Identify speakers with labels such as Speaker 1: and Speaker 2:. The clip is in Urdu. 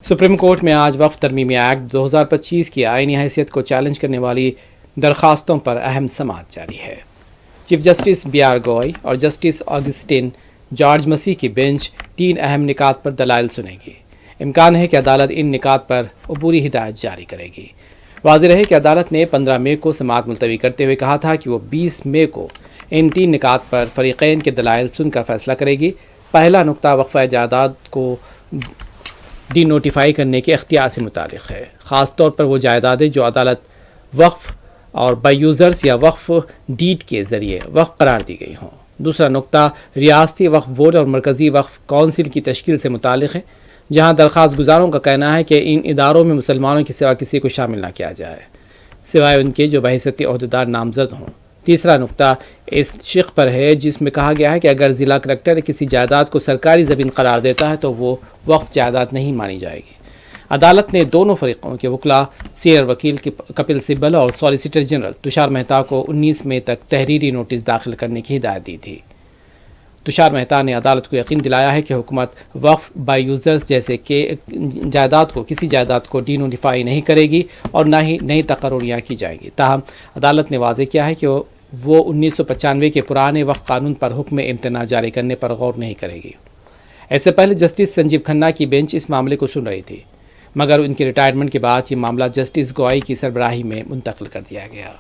Speaker 1: سپریم کورٹ میں آج وقف ترمیمی ایکٹ 2025 کی آئینی حیثیت کو چیلنج کرنے والی درخواستوں پر اہم سماعت جاری ہے۔ چیف جسٹس بی آر گوئی اور جسٹس آگسٹین جارج مسیح کی بینچ 3 اہم نکات پر دلائل سنے گی۔ امکان ہے کہ عدالت ان نکات پر عبوری ہدایت جاری کرے گی۔ واضح رہے کہ عدالت نے 15 مئی کو سماعت ملتوی کرتے ہوئے کہا تھا کہ وہ 20 مئی کو ان 3 نکات پر فریقین کے دلائل سن کر فیصلہ کرے گی۔ پہلا نکتہ وقفہ جائیداد کو ڈی نوٹیفائی کرنے کے اختیار سے متعلق ہے، خاص طور پر وہ جائیدادیں جو عدالت وقف اور بائی یوزرز یا وقف ڈیڈ کے ذریعے وقف قرار دی گئی ہوں۔ دوسرا نکتہ ریاستی وقف بورڈ اور مرکزی وقف کونسل کی تشکیل سے متعلق ہے، جہاں درخواست گزاروں کا کہنا ہے کہ ان اداروں میں مسلمانوں کے سوا کسی کو شامل نہ کیا جائے، سوائے ان کے جو بحیثیت عہدیدار نامزد ہوں۔ تیسرا نکتہ اس شق پر ہے جس میں کہا گیا ہے کہ اگر ضلع کلکٹر کسی جائیداد کو سرکاری زمین قرار دیتا ہے تو وہ وقف جائیداد نہیں مانی جائے گی۔ عدالت نے دونوں فریقوں کے وکلاء سینئر وکیل کپل سبل اور سالیسیٹر جنرل تشار مہتا کو 19 مئی تک تحریری نوٹس داخل کرنے کی ہدایت دی تھی۔ تشار مہتا نے عدالت کو یقین دلایا ہے کہ حکومت وقف بائی یوزرز جیسے کہ کسی جائیداد کو ڈی نوٹیفائی نہیں کرے گی اور نہ ہی نئی تقرریاں کی جائیں گی۔ تاہم عدالت نے واضح کیا ہے کہ وہ 1995 کے پرانے وقف قانون پر حکم امتناع جاری کرنے پر غور نہیں کرے گی۔ اس سے پہلے جسٹس سنجیو کھنہ کی بینچ اس معاملے کو سن رہی تھی، مگر ان کی ریٹائرمنٹ کے بعد یہ معاملہ جسٹس گوئی کی سربراہی میں منتقل کر دیا گیا۔